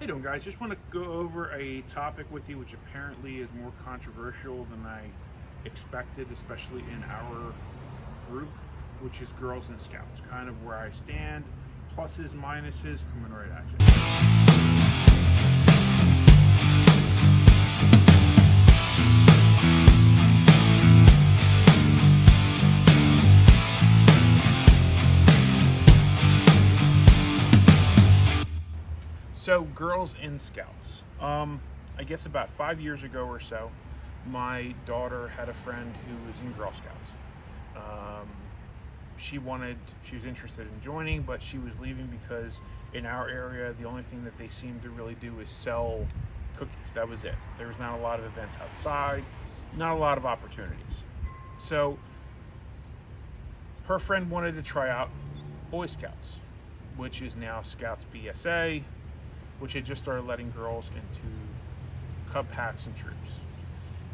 Hey doing guys, just want to go over a topic with you which apparently is more controversial than I expected, especially in our group, which is Girls and Scouts. Kind of where I stand, pluses, minuses, coming right at you. So, Girls and Scouts. I guess about 5 years ago or so, my daughter had a friend who was in Girl Scouts. Um, she was interested in joining, but she was leaving because in our area, the only thing that they seemed to really do is sell cookies. That was it. There was not a lot of events outside, not a lot of opportunities. So, her friend wanted to try out Boy Scouts, which is now Scouts BSA, which had just started letting girls into Cub packs and troops.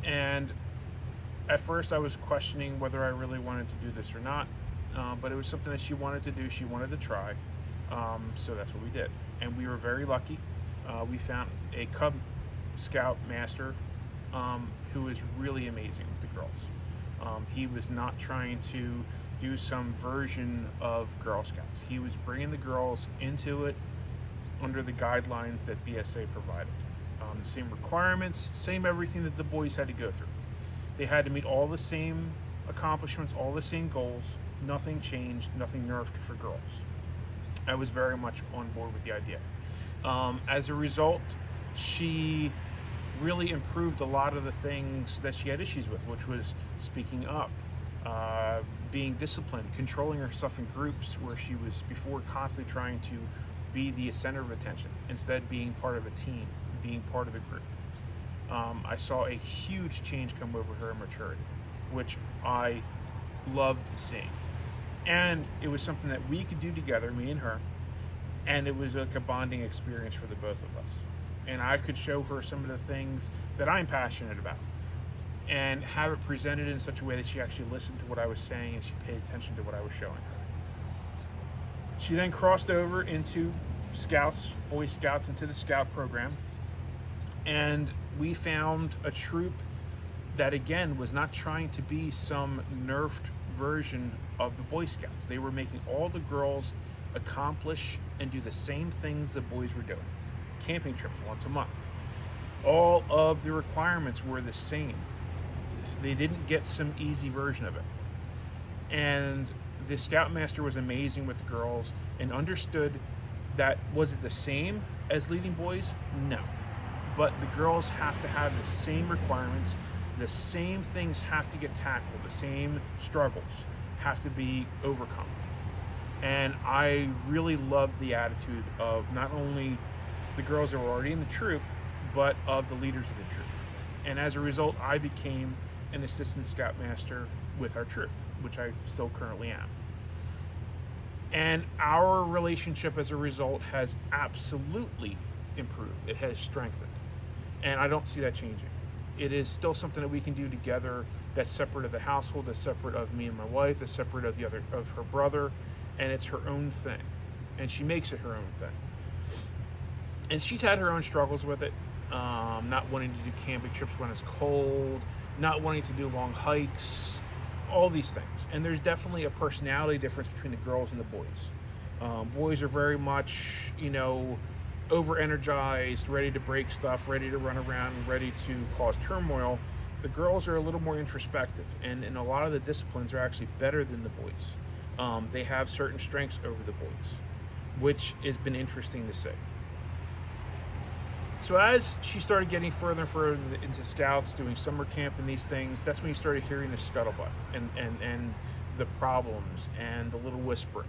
And at first I was questioning whether I really wanted to do this or not, but it was something that she wanted to do, she wanted to try, so that's what we did. And we were very lucky. We found a Cub Scout master who was really amazing with the girls. He was not trying to do some version of Girl Scouts. He was bringing the girls into it under the guidelines that BSA provided. The same requirements, same everything that the boys had to go through. They had to meet all the same accomplishments, all the same goals. Nothing changed, nothing nerfed for girls. I was very much on board with the idea. As a result, she really improved a lot of the things that she had issues with, which was speaking up, being disciplined, controlling herself in groups where she was before constantly trying to be the center of attention, instead being part of a team, being part of a group. I saw a huge change come over her in maturity, which I loved seeing. And it was something that we could do together, me and her, and it was like a bonding experience for the both of us. And I could show her some of the things that I'm passionate about and have it presented in such a way that she actually listened to what I was saying and she paid attention to what I was showing her. She then crossed over into Scouts, Boy Scouts, into the Scout program. And we found a troop that, again, was not trying to be some nerfed version of the Boy Scouts. They were making all the girls accomplish and do the same things the boys were doing. Camping trips once a month. All of the requirements were the same. They didn't get some easy version of it. And the Scoutmaster was amazing with the girls and understood that, was it the same as leading boys? No. But the girls have to have the same requirements, the same things have to get tackled, the same struggles have to be overcome. And I really loved the attitude of not only the girls that were already in the troop, but of the leaders of the troop. And as a result, I became an assistant Scoutmaster with our troop, which I still currently am. And our relationship as a result has absolutely improved. It has strengthened. And I don't see that changing. It is still something that we can do together that's separate of the household, that's separate of me and my wife, that's separate of her brother, and it's her own thing. And she makes it her own thing. And she's had her own struggles with it, not wanting to do camping trips when it's cold, not wanting to do long hikes, all these things. And there's definitely a personality difference between the girls and the boys. Boys are very much, over-energized, ready to break stuff, ready to run around, ready to cause turmoil. The girls are a little more introspective, and a lot of the disciplines are actually better than the boys. They have certain strengths over the boys, which has been interesting to see. So as she started getting further and further into Scouts, doing summer camp and these things, that's when you started hearing the scuttlebutt and the problems and the little whispering.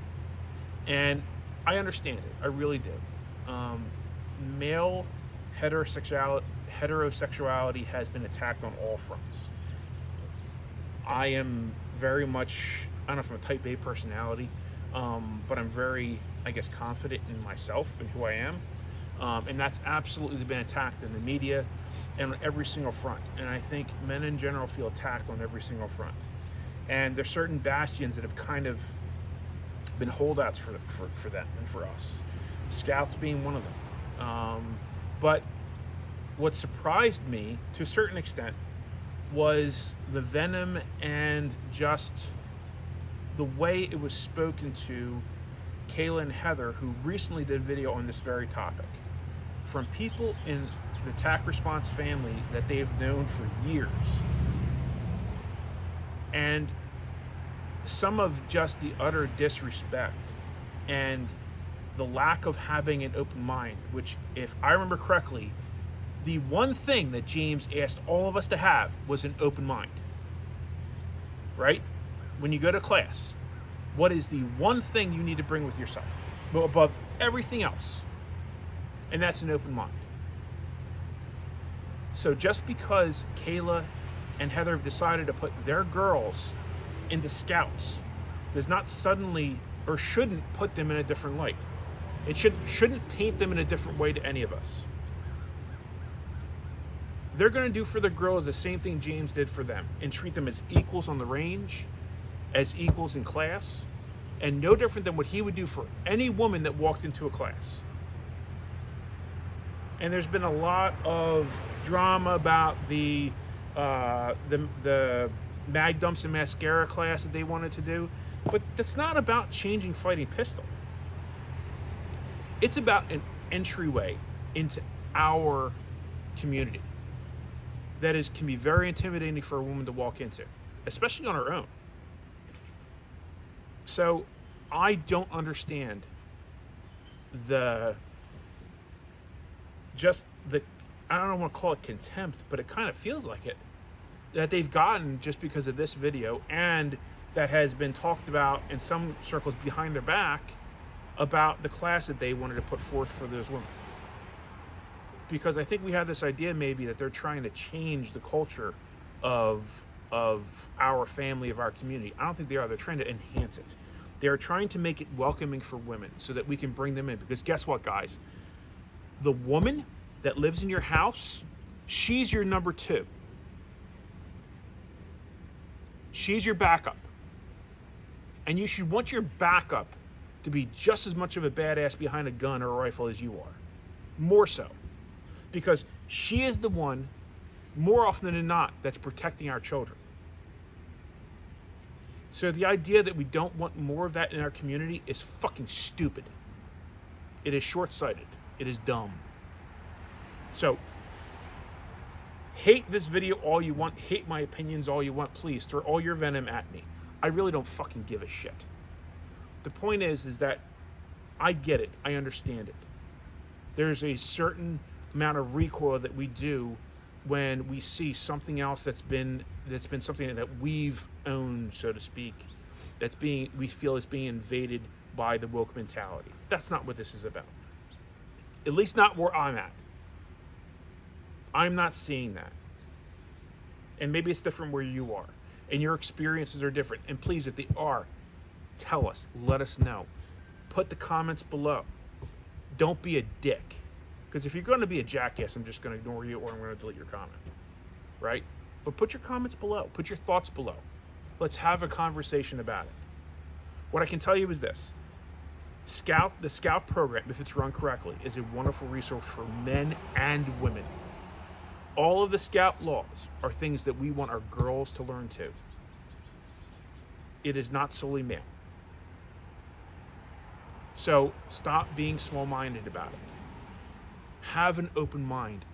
And I understand it. I really do. Male heterosexuality has been attacked on all fronts. I am very much, I don't know if I'm a type A personality, but I'm very, confident in myself and who I am. And that's absolutely been attacked in the media and on every single front. And I think men in general feel attacked on every single front. And there's certain bastions that have kind of been holdouts for them and for us. Scouts being one of them. But what surprised me to a certain extent was the venom and just the way it was spoken to Kayla and Heather, who recently did a video on this very topic, from people in the TAC Response family that they've known for years. And some of just the utter disrespect and the lack of having an open mind, which, if I remember correctly, the one thing that James asked all of us to have was an open mind. Right? When you go to class, what is the one thing you need to bring with yourself? Well, above everything else. And that's an open mind. So just because Kayla and Heather have decided to put their girls into scouts does not suddenly, or shouldn't, put them in a different light. It shouldn't paint them in a different way to any of us. They're going to do for the girls the same thing James did for them, and treat them as equals on the range, as equals in class, and no different than what he would do for any woman that walked into a class. And there's been a lot of drama about the mag dumps and mascara class that they wanted to do, but that's not about changing Fighting Pistol. It's about an entryway into our community that can be very intimidating for a woman to walk into, especially on her own. So I don't understand I don't want to call it contempt, but it kind of feels like it, that they've gotten just because of this video, and that has been talked about in some circles behind their back about the class that they wanted to put forth for those women. Because I think we have this idea maybe that they're trying to change the culture of our family, of our community. I don't think they are. They're trying to enhance it. They are trying to make it welcoming for women so that we can bring them in. Because guess what, guys? The woman that lives in your house, she's your number two. She's your backup. And you should want your backup to be just as much of a badass behind a gun or a rifle as you are. More so. Because she is the one, more often than not, that's protecting our children. So the idea that we don't want more of that in our community is fucking stupid. It is short-sighted. It is dumb. So, hate this video all you want. Hate my opinions all you want. Please, throw all your venom at me. I really don't fucking give a shit. The point is that I get it. I understand it. There's a certain amount of recoil that we do when we see something else that's been something that we've owned, so to speak, we feel is being invaded by the woke mentality. That's not what this is about. At least not where I'm at. I'm not seeing that. And maybe it's different where you are. And your experiences are different. And please, if they are, tell us. Let us know. Put the comments below. Don't be a dick. Because if you're going to be a jackass, I'm just going to ignore you, or I'm going to delete your comment. Right? But put your comments below. Put your thoughts below. Let's have a conversation about it. What I can tell you is this. The Scout program, if it's run correctly, is a wonderful resource for men and women. All of the Scout laws are things that we want our girls to learn too. It is not solely male. So stop being small-minded about it. Have an open mind,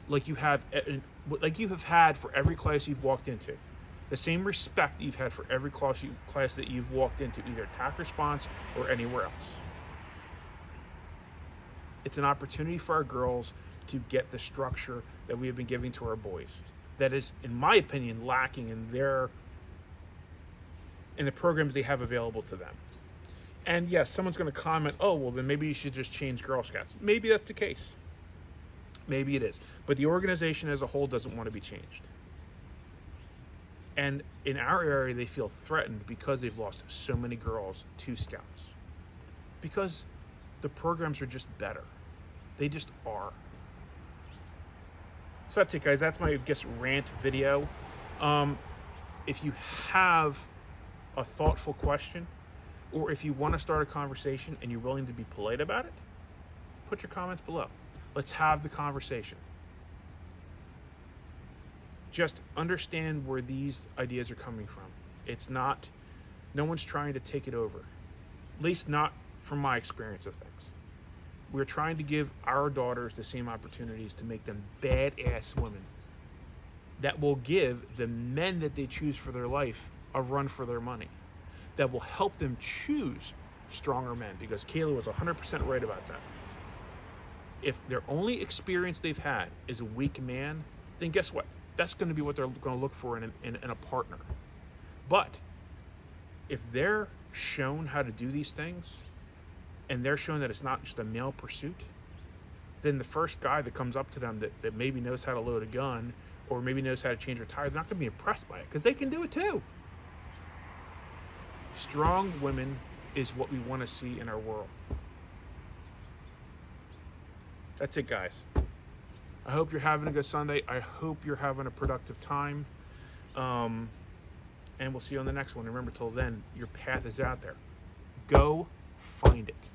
like you have had for every class you've walked into. The same respect you've had for every class that you've walked into, either TAC Response or anywhere else. It's an opportunity for our girls to get the structure that we have been giving to our boys. That is, in my opinion, lacking in the programs they have available to them. And yes, someone's going to comment, oh, well, then maybe you should just change Girl Scouts. Maybe that's the case. Maybe it is. But the organization as a whole doesn't want to be changed. And in our area, they feel threatened because they've lost so many girls to Scouts. Because the programs are just better. They just are. So that's it, guys. That's my, rant video. If you have a thoughtful question, or if you want to start a conversation and you're willing to be polite about it, put your comments below. Let's have the conversation. Just understand where these ideas are coming from. It's not, no one's trying to take it over. At least not from my experience of things. We're trying to give our daughters the same opportunities to make them badass women that will give the men that they choose for their life a run for their money, that will help them choose stronger men, because Kayla was 100% right about that. If their only experience they've had is a weak man, then guess what? That's going to be what they're going to look for in a partner. But if they're shown how to do these things, and they're shown that it's not just a male pursuit, then the first guy that comes up to them that maybe knows how to load a gun or maybe knows how to change their tires, they're not going to be impressed by it, because they can do it too. Strong women is what we want to see in our world. That's it, guys. I hope you're having a good Sunday. I hope you're having a productive time. And we'll see you on the next one. Remember, till then, your path is out there. Go find it.